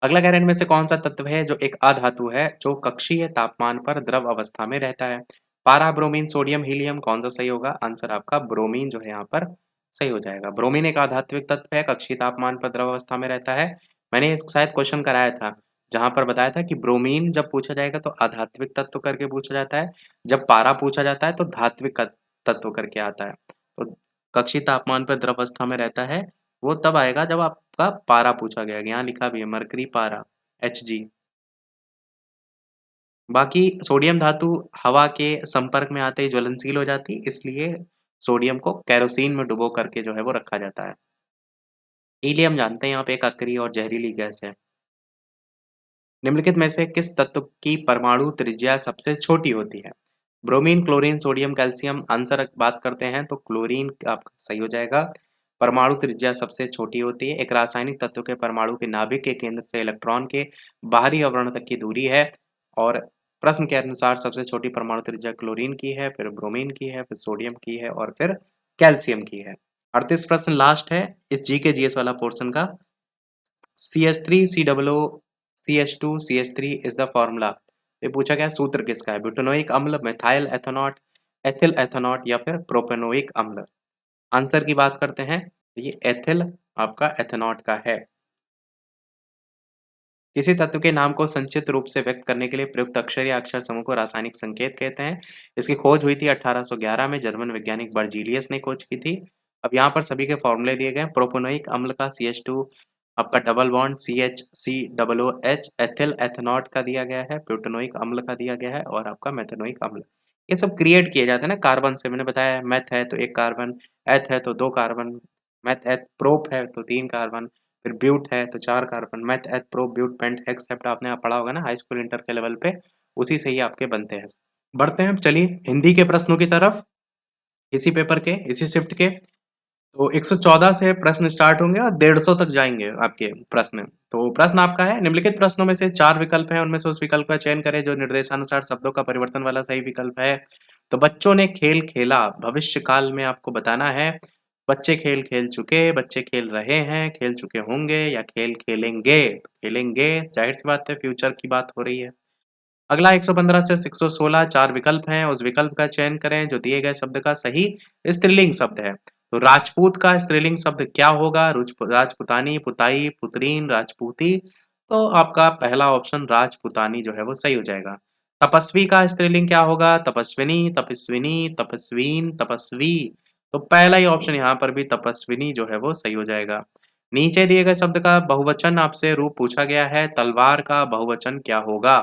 अगला कह रहे हैं, इनमें से कौन सा तत्व है जो एक अधातु है जो कक्षीय तापमान पर द्रव अवस्था में रहता है? पारा, ब्रोमीन, सोडियम, हीलियम? कौन सा सही होगा? आंसर आपका ब्रोमीन जो है यहाँ पर सही हो जाएगा। ब्रोमीन एक आधात्विक तत्व है, कक्षीय तापमान पर द्रव अवस्था में रहता है। मैंने शायद क्वेश्चन कराया था जहां पर बताया था कि ब्रोमीन जब पूछा जाएगा तो आधात्विक तत्व करके पूछा जाता है, जब पारा पूछा जाता है तो धात्विक तत्व करके आता है। तो कक्षीय तापमान पर द्रव अवस्था में रहता है वो तब आएगा जब आपका पारा पूछा गया। यहाँ लिखा भी है मरकरी पारा Hg। बाकी सोडियम धातु हवा के संपर्क में आते ही ज्वलनशील हो जाती, इसलिए सोडियम को केरोसिन में डुबो करके जो है वो रखा जाता है। हीलियम जानते हैं यहाँ पे एक अक्रिय और जहरीली गैस है। निम्नलिखित में से किस तत्व की परमाणु त्रिज्या सबसे छोटी होती है? Bromine, chlorine, sodium, calcium? Answer बात करते हैं तो क्लोरीन आपका सही हो जाएगा। परमाणु त्रिज्या सबसे छोटी होती है। एक रासायनिक तत्व के परमाणु के नाभिक के केंद्र से इलेक्ट्रॉन के बाहरी आवरण तक की दूरी है। और प्रश्न के अनुसार सबसे छोटी परमाणु त्रिज्या क्लोरीन की है, फिर ब्रोमीन की है, फिर सोडियम की है और फिर कैल्शियम की है। 38 प्रश्न लास्ट है इस जीके जीएस वाला पोर्शन का। CH3COO CH2CH3 is the formula. ये पूछा गया सूत्र किसका है? ब्यूटेनोइक अम्ल, मिथाइल एथेनॉट, एथिल एथेनॉट या फिर प्रोपेनोइक अम्ल? आंसर की बात करते हैं, तो ये एथिल आपका एथेनॉट का है। किसी तत्व के नाम को संक्षिप्त रूप से व्यक्त करने के लिए प्रयुक्त अक्षर या अक्षर समूह को रासायनिक संकेत कहते हैं। इसकी खोज हुई थी 1811 में, जर्मन वैज्ञानिक बर्जीलियस ने खोज की थी। अब यहाँ पर सभी के फॉर्मूले दिए गए हैं। प्रोपेनोइक अम्ल का CH2 आपका डबल बॉन्ड CHCOOH, एथिल एथेनॉट का दिया गया है, प्यूटेनोइक अम्ल का दिया गया है और आपका मेथेनोइक अम्ल। ये सब क्रिएट किए जाते हैं ना कार्बन से। मैंने बताया मेथ है तो एक कार्बन, एथ है तो दो कार्बन, मेथ एथ प्रोप है तो तीन कार्बन, फिर ब्यूट है तो 4 carbon, meth eth pro but pent hex sept आपने पढ़ा होगा ना हाई स्कूल इंटर के लेवल पे, उसी से ही आपके बनते हैं। बढ़ते हैं अब चलिए हिंदी के प्रश्नों की तरफ, इसी पेपर के, इसी शिफ्ट के। तो 114 से प्रश्न स्टार्ट होंगे और 150 तक जाएंगे आपके प्रश्न। तो प्रश्न आपका है, निम्नलिखित प्रश्नों में से 4 विकल्प हैं, उनमें से उस विकल्प का चयन करें जो निर्देशानुसार शब्दों का परिवर्तन वाला सही विकल्प है। तो बच्चों ने खेल खेला, भविष्य काल में आपको बताना है। बच्चे खेल खेल चुके, बच्चे खेल रहे हैं, खेल चुके होंगे या खेल खेलेंगे। तो खेलेंगे, जाहिर सी बात है फ्यूचर की बात हो रही है। अगला 115 से 116 4 विकल्प हैं, उस विकल्प का चयन करें जो दिए गए शब्द का सही स्त्रीलिंग शब्द है। तो राजपूत का स्त्रीलिंग शब्द क्या होगा? राजपुतानी, पुताई, पुत्रीन, राजपूती। तो आपका पहला ऑप्शन राजपुतानी जो है वो सही हो जाएगा। तपस्वी का स्त्रीलिंग क्या होगा? तपस्विनी, तपस्विनी, तपस्वीन, तपस्वी। तो पहला ही ऑप्शन यहाँ पर भी तपस्विनी जो है वो सही हो जाएगा। नीचे दिए गए शब्द का बहुवचन आपसे रूप पूछा गया है, तलवार का बहुवचन क्या होगा?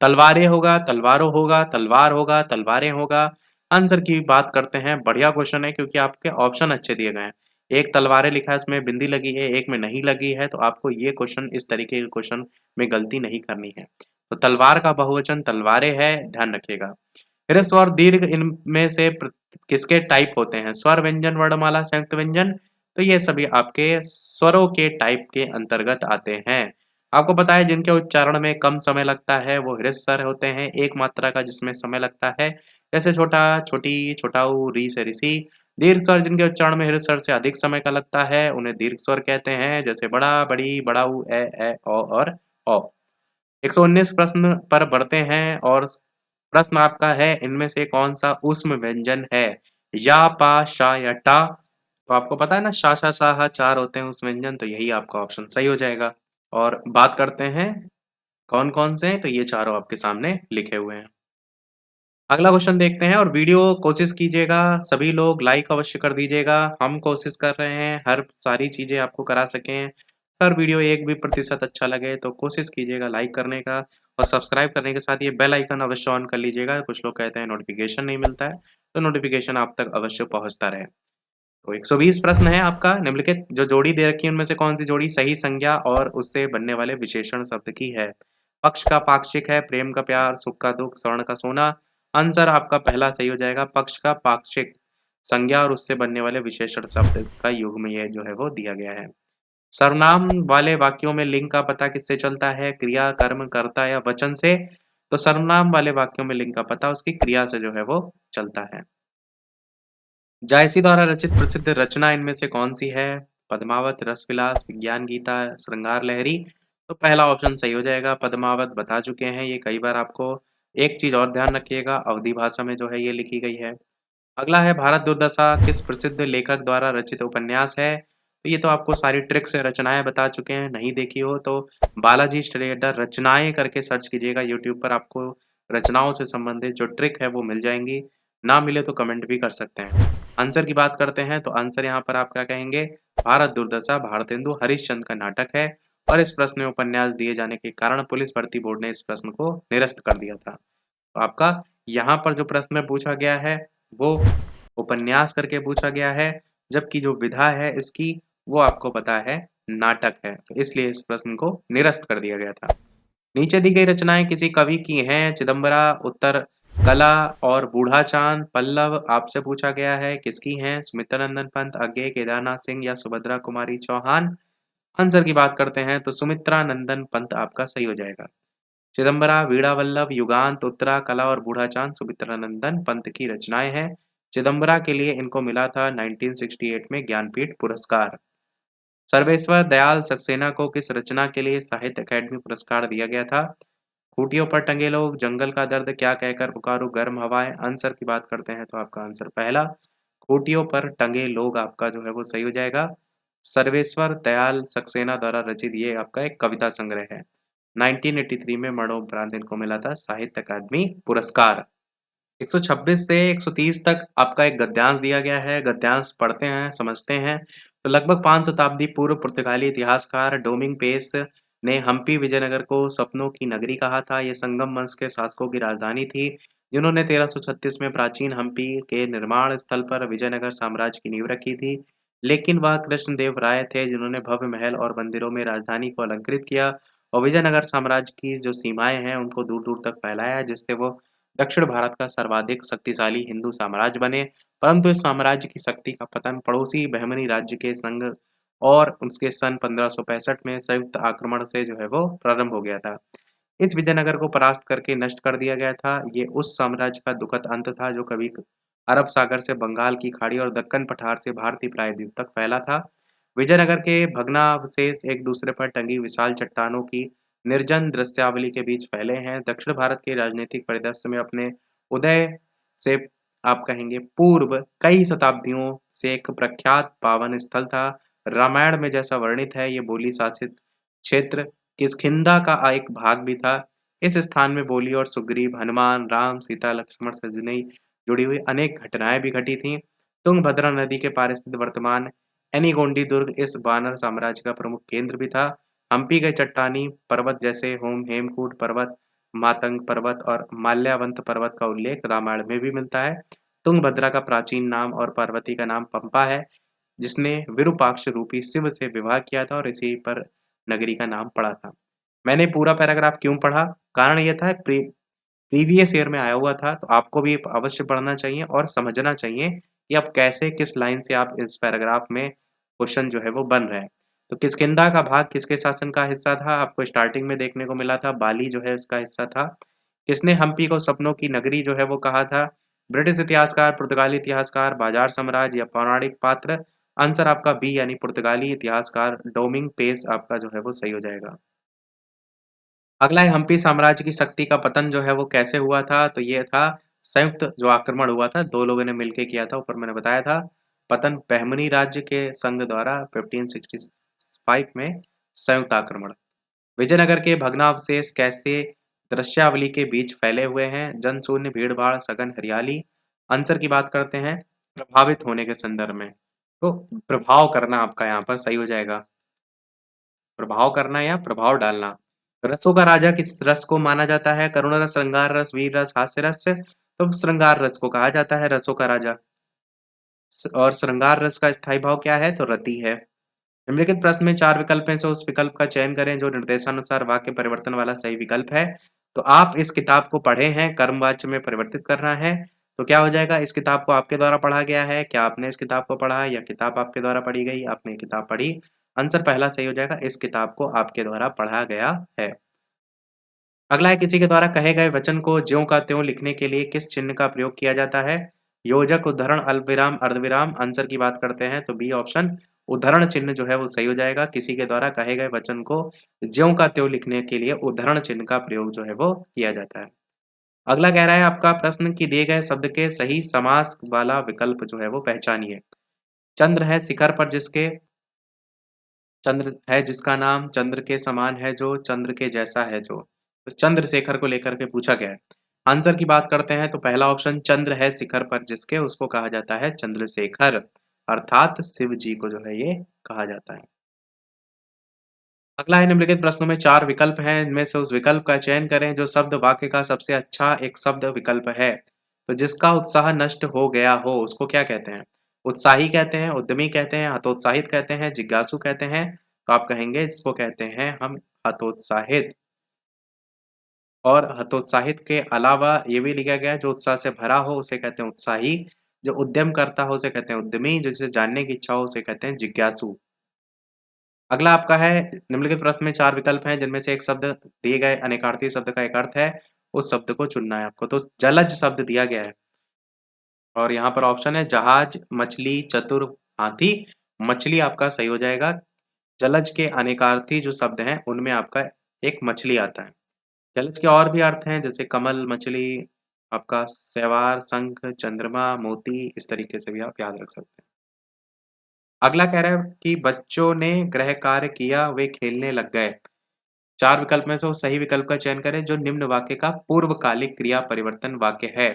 तलवारें होगा, तलवारों होगा, तलवार होगा, तलवारें होगा। आंसर की बात करते हैं, बढ़िया क्वेश्चन है क्योंकि आपके ऑप्शन अच्छे दिए गए हैं। एक तलवारें लिखा है, उसमें बिंदी लगी है, एक में नहीं लगी है, तो आपको ये क्वेश्चन इस तरीके के क्वेश्चन में गलती नहीं करनी है। तो तलवार का बहुवचन तलवारें है, ध्यान रखिएगा। ह्रस्व और दीर्घ इनमें से किसके टाइप होते हैं? स्वर, व्यंजन, वर्णमाला, संयुक्त व्यंजन। तो ये सभी आपके स्वरों के टाइप के अंतर्गत आते हैं। आपको पता है जिनके उच्चारण में कम समय लगता है वो ह्रस्व स्वर होते हैं, एक मात्रा का जिसमें समय लगता है, जैसे छोटा, छोटी, छोटाऊ, री से ऋषि। दीर्घ स्वर जिनके उच्चारण में ह्रस्व स्वर से अधिक समय का लगता है उन्हें दीर्घ स्वर कहते हैं, जैसे बड़ा, बड़ी, बड़ाऊ, ए, औ और औ। 119 प्रश्न पर बढ़ते हैं और प्रश्न आपका है, इनमें से कौन सा ऊष्म व्यंजन है? या, पा, शा या टा। तो आपको पता है ना शा, शा, सा, हा 4 होते हैं ऊष्म व्यंजन, तो यही आपका ऑप्शन सही हो जाएगा। और बात करते हैं कौन-कौन से हैं, तो ये चारों आपके सामने लिखे हुए हैं। अगला क्वेश्चन देखते हैं और वीडियो कोशिश कीजिएगा, सभी लोग लाइक अवश्य कर दीजिएगा। हम कोशिश कर रहे हैं हर सारी चीज़ें आपको करा सकें। अगर वीडियो 1 भी प्रतिशत अच्छा लगे तो कोशिश कीजिएगा लाइक करने का और सब्सक्राइब करने के साथ ये बेल आइकन अवश्य ऑन कर लीजिएगा। कुछ लोग कहते हैं नोटिफ़िकेशन नहीं मिलता है, तो नोटिफ़िकेशन आप तक अवश्य पहुँचता रहे। तो 120 प्रश्न है आपका, निम्नलिखित जो जोड़ी दे रखी है उनमें से कौन सी जोड़ी सही संज्ञा और उससे बनने वाले विशेषण शब्द की है? पक्ष का पाक्षिक है, प्रेम का प्यार, सुख का दुख, स्वर्ण का सोना। आंसर आपका पहला सही हो जाएगा, पक्ष का पाक्षिक संज्ञा और उससे बनने वाले विशेषण शब्द का युग्म ये जो है वो दिया गया है। सर्वनाम वाले वाक्यों में लिंग का पता किससे चलता है? क्रिया, कर्म, कर्ता या वचन से। तो सर्वनाम वाले वाक्यों में लिंग का पता उसकी क्रिया से जो है वो चलता है। जायसी द्वारा रचित प्रसिद्ध रचना इनमें से कौन सी है? पद्मावत, रसविलास, विज्ञान गीता, श्रृंगार लहरी। तो पहला ऑप्शन सही हो जाएगा, पद्मावत बता चुके हैं ये कई बार आपको। एक चीज और ध्यान रखिएगा, अवधी भाषा में जो है ये लिखी गई है। अगला है भारत दुर्दशा किस प्रसिद्ध लेखक द्वारा रचित उपन्यास है? तो ये तो आपको सारी ट्रिक से रचनाएं बता चुके हैं, नहीं देखी हो तो बालाजी स्टडी अड्डा रचनाएं करके सर्च कीजिएगा यूट्यूब पर, आपको रचनाओं से संबंधित जो ट्रिक है वो मिल जाएंगी। ना मिले तो कमेंट भी कर सकते हैं। आंसर की बात करते हैं तो आंसर यहाँ पर आप क्या कहेंगे? भारत दुर्दशा भारतेंदु हरिश्चंद्र का नाटक है और इस प्रश्न में उपन्यास दिए जाने के कारण पुलिस भर्ती बोर्ड ने इस प्रश्न को निरस्त कर दिया था। तो आपका यहाँ पर जो प्रश्न में पूछा गया है वो उपन्यास करके पूछा गया है, जबकि जो विधा है इसकी वो आपको पता है नाटक है, तो इसलिए इस प्रश्न को निरस्त कर दिया गया था। नीचे दी गई रचनाएं किसी कवि की हैं? चिदम्बरा, उत्तर कला और बूढ़ा चांद। पल्लव आपसे पूछा गया है किसकी हैं? सुमित्रानंदन पंत, अज्ञे, केदारनाथ सिंह या सुभद्रा कुमारी चौहान। आंसर की बात करते हैं तो सुमित्रानंदन पंत आपका सही हो जाएगा। चिदम्बरा, वीणा वल्लभ, युगांत, उत्तरा कला और बूढ़ा चांद सुमित्रानंदन पंत की रचनाएं हैं। चिदम्बरा के लिए इनको मिला था 1968 में ज्ञानपीठ पुरस्कार। सर्वेश्वर दयाल सक्सेना को किस रचना के लिए साहित्य अकादमी पुरस्कार दिया गया था? खूंटियों पर टंगे लोग, जंगल का दर्द, क्या कहकर पुकारूं, गर्म हवाएं। आंसर की बात करते हैं तो आपका आंसर पहला खूंटियों पर टंगे लोग आपका जो है वो सही हो जाएगा। सर्वेश्वर दयाल सक्सेना द्वारा रचित ये आपका एक कविता संग्रह है। 1983 में मरणोपरांत इनको मिला था साहित्य अकादमी पुरस्कार। 126 से 130 तक आपका एक गद्यांश दिया गया है। गद्यांश पढ़ते हैं, समझते हैं। तो लगभग 5 शताब्दी पूर्व पुर्तगाली इतिहासकार डोमिंग पेस ने हम्पी विजयनगर को सपनों की नगरी कहा था। ये संगम वंश के शासकों की राजधानी थी, जिन्होंने 1336 में प्राचीन हम्पी के निर्माण स्थल पर विजयनगर साम्राज्य की नींव रखी थी। लेकिन वह कृष्णदेव राय थे, जिन्होंने भव्य महल और मंदिरों में राजधानी को अलंकृत किया और विजयनगर साम्राज्य की जो सीमाएं हैं उनको दूर-दूर तक फैलाया, जिससे वो दक्षिण भारत का सर्वाधिक शक्तिशाली हिंदू साम्राज्य बने। परंतु इस साम्राज्य की शक्ति का पतन पड़ोसी बहमनी राज्य के संग और उसके सन 1565 में संयुक्त आक्रमण से जो है वो प्रारंभ हो गया था। इस विजयनगर को परास्त करके नष्ट कर दिया गया था। ये उस साम्राज्य का दुखद अंत था जो कभी अरब सागर से बंगाल की खाड़ी और दक्कन पठार से भारतीय प्रायद्वीप तक फैला था। विजयनगर के भग्नावशेष एक दूसरे पर टंगी विशाल चट्टानों की निर्जन दृश्यावली के बीच फैले हैं। दक्षिण भारत के राजनीतिक परिदृश्य में अपने उदय से आप कहेंगे पूर्व कई शताब्दियों से एक प्रख्यात पावन स्थल था। रामायण में जैसा वर्णित है, ये बोली शासित क्षेत्र किष्किंधा का एक भाग भी था। इस स्थान में बोली और सुग्रीव, हनुमान, राम, सीता, लक्ष्मण से जुड़ी हुई अनेक घटनाएं भी घटी थीं। तुंगभद्रा नदी के पार स्थित वर्तमान एनीगोंडी दुर्ग इस वानर साम्राज्य का प्रमुख केंद्र भी था। हम्पी के चट्टानी पर्वत जैसे हेमकूट पर्वत, मातंग पर्वत और माल्यावंत पर्वत का उल्लेख रामायण में भी मिलता है। तुंगभद्रा का प्राचीन नाम और पार्वती का नाम पंपा है, जिसने विरूपाक्ष रूपी शिव से विवाह किया था और इसी पर नगरी का नाम पड़ा था। मैंने पूरा पैराग्राफ क्यों पढ़ा? कारण ये था प्रीवियस ईयर में आया हुआ था, तो आपको भी अवश्य पढ़ना चाहिए और समझना चाहिए कि आप कैसे किस लाइन से आप इस पैराग्राफ में क्वेश्चन जो है वो बन रहे हैं। तो किष्किंधा का भाग किसके शासन का हिस्सा था? आपको स्टार्टिंग में देखने को मिला था, बाली जो है उसका हिस्सा था। किसने हम्पी को सपनों की नगरी जो है वो कहा था? ब्रिटिश इतिहासकार, पुर्तगाली इतिहासकार, बाजार साम्राज्य या पौराणिक पात्र? आंसर आपका बी यानी पुर्तगाली इतिहासकार डोमिंग पेस आपका जो है वो सही हो जाएगा। अगला है हम्पी साम्राज्य की शक्ति का पतन जो है वो कैसे हुआ था? तो ये था संयुक्त जो आक्रमण हुआ था, 2 लोगों ने मिलके किया था, ऊपर मैंने बताया था। पतन बहमनी राज्य के संघ द्वारा 1565 में संयुक्त आक्रमण। विजयनगर के भग्नावशेष कैसे दृश्यावली के बीच फैले हुए हैं? जनशून्य भीड़-भाड़, सघन हरियाली। आंसर की बात करते हैं प्रभावित होने के संदर्भ में। तो प्रभाव करना आपका यहाँ पर सही हो जाएगा। प्रभाव करना या प्रभाव डालना। रसों का राजा किस रस को माना जाता है? करुण रस, श्रृंगार रस, वीर रस, हास्य रस। तो श्रृंगार रस को कहा जाता है रसों का राजा। और श्रृंगार रस का स्थायी भाव क्या है? तो रति है। निम्नलिखित प्रश्न में 4 विकल्प में से उस विकल्प का चयन करें जो निर्देशानुसार वाक्य परिवर्तन वाला सही विकल्प है। तो आप इस किताब को पढ़े हैं, कर्मवाच्य में परिवर्तित करना है। तो क्या हो जाएगा? इस किताब को आपके द्वारा पढ़ा गया है। क्या आपने इस किताब को पढ़ा या किताब आपके द्वारा पढ़ी गई? आपने किताब पढ़ी। आंसर पहला सही हो जाएगा, इस किताब को आपके द्वारा पढ़ा गया है। अगला है किसी के द्वारा कहे गए वचन को ज्यों का त्यों लिखने के लिए किस चिन्ह का प्रयोग किया जाता है? योजक, उद्धरण, अल्पविराम, अर्धविराम। आंसर की बात करते हैं तो बी ऑप्शन उद्धरण चिन्ह जो है वो सही हो जाएगा। किसी के द्वारा कहे गए वचन को ज्यों का त्यों लिखने के लिए उद्धरण चिन्ह का प्रयोग जो है वो किया जाता है। अगला कह रहा है आपका प्रश्न कि दिए गए शब्द के सही समास वाला विकल्प जो है वो पहचानिए। चंद्र है शिखर पर जिसके, चंद्र है जिसका नाम, चंद्र के समान है जो, चंद्र के जैसा है जो। तो चंद्रशेखर को लेकर के पूछा गया है। आंसर की बात करते हैं तो पहला ऑप्शन चंद्र है शिखर पर जिसके, उसको कहा जाता है चंद्रशेखर, अर्थात शिव जी को जो है ये कहा जाता है। अगला है निम्नलिखित प्रश्नों में 4 विकल्प हैं, इनमें से उस विकल्प का चयन करें जो शब्द वाक्य का सबसे अच्छा एक शब्द विकल्प है। तो जिसका उत्साह नष्ट हो गया हो उसको क्या कहते हैं? उत्साही कहते हैं, उद्यमी कहते हैं, हतोत्साहित कहते हैं, जिज्ञासु कहते हैं। तो आप कहेंगे इसको कहते हैं हम हतोत्साहित। और हतोत्साहित के अलावा ये भी लिखा गया है जो उत्साह से भरा हो उसे कहते हैं उत्साही, जो उद्यम करता हो उसे कहते हैं उद्यमी, जो जिसे जानने की इच्छा हो उसे कहते हैं जिज्ञासु। अगला आपका है निम्नलिखित प्रश्न में 4 विकल्प हैं जिनमें से एक शब्द दिए गए अनेकार्थी शब्द का एक अर्थ है, उस शब्द को चुनना है आपको। तो जलज शब्द दिया गया है और यहाँ पर ऑप्शन है जहाज, मछली, चतुर, हाथी। मछली आपका सही हो जाएगा। जलज के अनेकार्थी जो शब्द हैं उनमें आपका एक मछली आता है। जलज के और भी अर्थ हैं जैसे कमल, मछली, आपका शैवाल, शंख, चंद्रमा, मोती, इस तरीके से भी आप याद रख सकते हैं। अगला कह रहा है कि बच्चों ने गृह कार्य किया, वे खेलने लग गए। 4 विकल्प में से उस सही विकल्प का चयन करें जो निम्न वाक्य का पूर्वकालिक क्रिया परिवर्तन वाक्य है।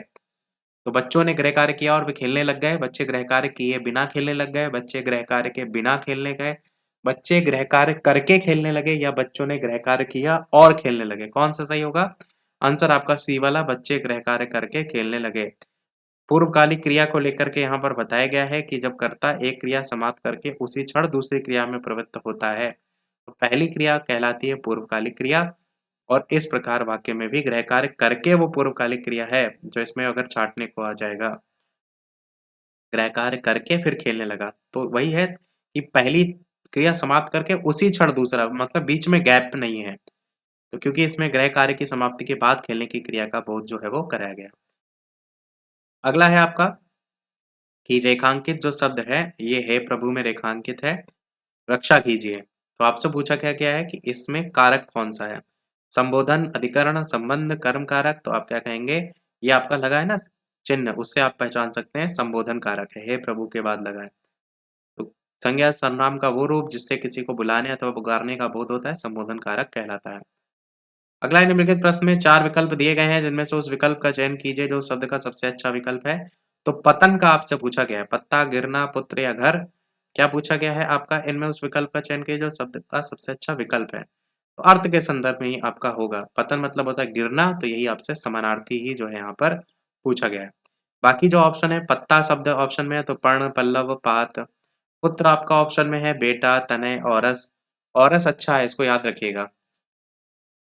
तो बच्चों ने गृह कार्य किया और वे खेलने लग गए, बच्चे गृह कार्य किए बिना खेलने लग गए, बच्चे गृह कार्य के बिना खेलने गए, बच्चे गृह कार्य करके खेलने लगे या बच्चों ने गृह कार्य किया और खेलने लगे। कौन सा सही होगा? आंसर आपका सी वाला, बच्चे गृह कार्य करके खेलने लगे। पूर्वकालिक क्रिया को लेकर के यहाँ पर बताया गया है कि जब कर्ता एक क्रिया समाप्त करके उसी क्षण दूसरी क्रिया में प्रवृत्त होता है तो पहली क्रिया कहलाती है पूर्वकालिक क्रिया। और इस प्रकार वाक्य में भी गृह कार्य करके वो पूर्वकालिक क्रिया है जो इसमें अगर छांटने को आ जाएगा, गृह कार्य करके फिर खेलने लगा तो वही है कि पहली क्रिया समाप्त करके उसी क्षण दूसरा, मतलब बीच में गैप नहीं है। तो क्योंकि इसमें गृह कार्य की समाप्ति के बाद खेलने की क्रिया का बोध जो है वो कराया गया। अगला है आपका कि रेखांकित जो शब्द है ये हे प्रभु में रेखांकित है, रक्षा कीजिए। तो आपसे पूछा क्या गया है कि इसमें कारक कौन सा है? संबोधन, अधिकरण, संबंध, कर्म कारक। तो आप क्या कहेंगे? ये आपका लगा है ना चिन्ह, उससे आप पहचान सकते हैं संबोधन कारक है, हे प्रभु के बाद लगा है। तो संज्ञा सर्वनाम का वो रूप जिससे किसी को बुलाने अथवा पुकारने का बोध होता है संबोधन कारक कहलाता है। अगला निम्नलिखित प्रश्न में 4 विकल्प दिए गए हैं जिनमें से उस विकल्प का चयन कीजिए जो शब्द का सबसे अच्छा विकल्प है। तो पतन का आपसे पूछा गया है, पत्ता, गिरना, पुत्र या घर। क्या पूछा गया है आपका? इनमें उस विकल्प का चयन कीजिए जो शब्द का सबसे अच्छा विकल्प है। तो अर्थ के संदर्भ में ही आपका होगा। पतन मतलब होता है गिरना, तो यही आपसे समानार्थी ही जो है यहाँ पर पूछा गया है। बाकी जो ऑप्शन है, पत्ता शब्द ऑप्शन में है तो पर्ण, पल्लव, पात। पुत्र आपका ऑप्शन में है बेटा, तनय, औरस। औरस अच्छा है, इसको याद रखिएगा।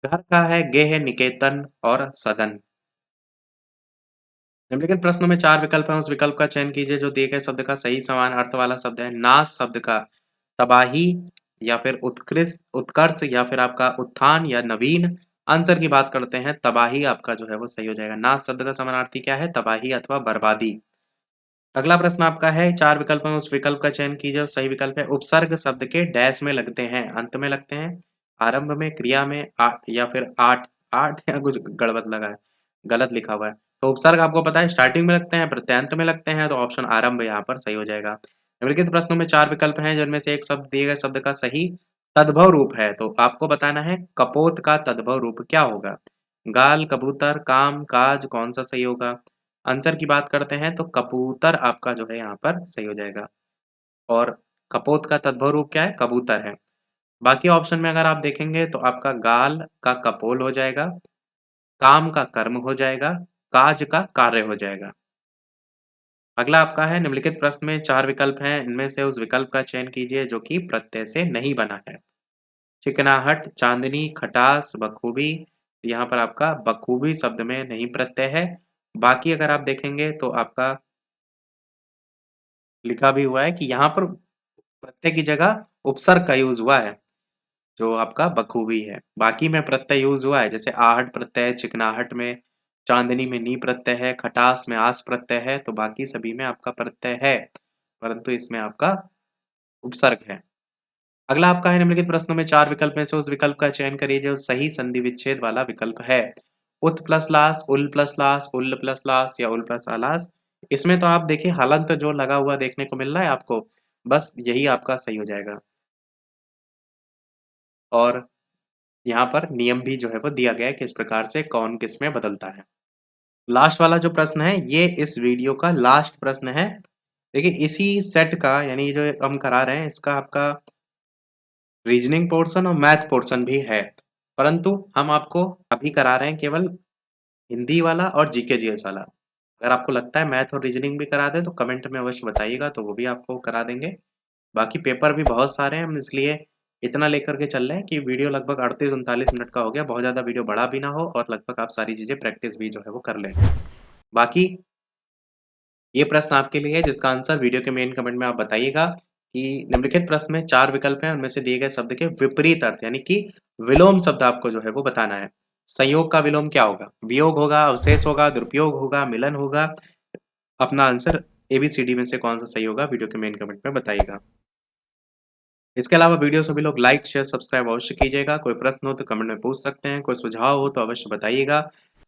घर का है गेह, निकेतन और सदन। निम्नलिखित प्रश्नों में 4 विकल्प हैं, उस विकल्प का चयन कीजिए जो दिए गए शब्द का सही समान अर्थ वाला शब्द है। नाश शब्द का तबाही या फिर उत्कृष्ट, उत्कर्ष या फिर आपका उत्थान या नवीन। आंसर की बात करते हैं, तबाही आपका जो है वो सही हो जाएगा। नाश शब्द का समानार्थी क्या है? तबाही अथवा बर्बादी। अगला प्रश्न आपका है 4 विकल्प में उस विकल्प का चयन कीजिए और सही विकल्प है। उपसर्ग शब्द के डैश में लगते हैं, अंत में लगते हैं, आरंभ में, क्रिया में, या फिर आठ आठ या कुछ गड़बड़ लगा है, गलत लिखा हुआ है। तो उपसर्ग आपको पता है स्टार्टिंग में लगते हैं, प्रत्यंत में लगते हैं, तो ऑप्शन आरंभ यहाँ पर सही हो जाएगा। निम्नलिखित प्रश्नों में 4 विकल्प हैं जिनमें से एक शब्द दिए गए शब्द का सही तद्भव रूप है। तो आपको बताना है कपोत का तद्भव रूप क्या होगा? गाल, कबूतर, काम, काज, कौन सा सही होगा? आंसर की बात करते हैं तो कबूतर आपका जो है यहाँ पर सही हो जाएगा। और कपोत का तद्भव रूप क्या है? कबूतर है। बाकी ऑप्शन में अगर आप देखेंगे तो आपका गाल का कपोल हो जाएगा, काम का कर्म हो जाएगा, काज का कार्य हो जाएगा। अगला आपका है निम्नलिखित प्रश्न में 4 विकल्प हैं, इनमें से उस विकल्प का चयन कीजिए जो कि प्रत्यय से नहीं बना है। चिकनाहट, चांदनी, खटास, बखूबी। यहाँ पर आपका बखूबी शब्द में नहीं प्रत्यय है। बाकी अगर आप देखेंगे तो आपका लिखा भी हुआ है कि यहाँ पर प्रत्यय की जगह उपसर्ग का यूज हुआ है जो आपका बखूबी है। बाकी में प्रत्यय यूज हुआ है जैसे आहट प्रत्यय, चिकनाहट में, चांदनी में नी प्रत्यय है, खटास में आस प्रत्यय है, तो बाकी सभी में आपका प्रत्यय है परंतु इसमें आपका उपसर्ग है। अगला आपका है निम्नलिखित प्रश्नों में 4 विकल्प में से उस विकल्प का चयन करिए जो सही संधि विच्छेद वाला विकल्प है। उत प्लस लास, उल प्लस लास, उल प्लस लास या उल प्लस आलास। इसमें तो आप देखिए हलंत जो लगा हुआ देखने को मिल रहा है आपको, बस यही आपका सही हो जाएगा। और यहाँ पर नियम भी जो है वो दिया गया है किस प्रकार से कौन किस में बदलता है। लास्ट वाला जो प्रश्न है ये इस वीडियो का लास्ट प्रश्न है। देखिए इसी सेट का यानी जो हम करा रहे हैं इसका आपका रीजनिंग पोर्शन और मैथ पोर्शन भी है, परंतु हम आपको अभी करा रहे हैं केवल हिंदी वाला और जीके जीएस वाला। अगर आपको लगता है मैथ और रीजनिंग भी करा दे तो कमेंट में अवश्य बताइएगा, तो वो भी आपको करा देंगे। बाकी पेपर भी बहुत सारे हैं, हम इसलिए इतना लेकर के चल रहे हैं कि वीडियो लगभग 38-39 मिनट का हो गया, बहुत ज़्यादा वीडियो बड़ा भी ना हो और लगभग आप सारी चीज़ें प्रैक्टिस भी जो है वो कर लें। बाकी ये प्रश्न आपके लिए है जिसका आंसर वीडियो के मेन कमेंट में आप बताइएगा कि निम्नलिखित प्रश्न में 4 विकल्प हैं, उनमें से दिए गए शब्द के विपरीत अर्थ यानी कि विलोम शब्द आपको जो है वो बताना है। संयोग का विलोम क्या होगा? वियोग होगा, अवशेष होगा, दुरुपयोग होगा, मिलन होगा। अपना आंसर एबीसीडी में से कौन सा सही होगा वीडियो के मेन कमेंट में बताइएगा। इसके अलावा वीडियो सभी लोग लाइक शेयर सब्सक्राइब अवश्य कीजिएगा। कोई प्रश्न हो तो कमेंट में पूछ सकते हैं, कोई सुझाव हो तो अवश्य बताइएगा।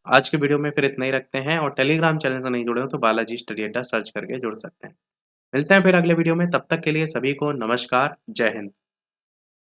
आज के वीडियो में फिर इतना ही रखते हैं और टेलीग्राम चैनल से नहीं जुड़े हो तो बालाजी स्टडी अड्डा सर्च करके जुड़ सकते हैं। मिलते हैं फिर अगले वीडियो में, तब तक के लिए सभी को नमस्कार, जय हिंद।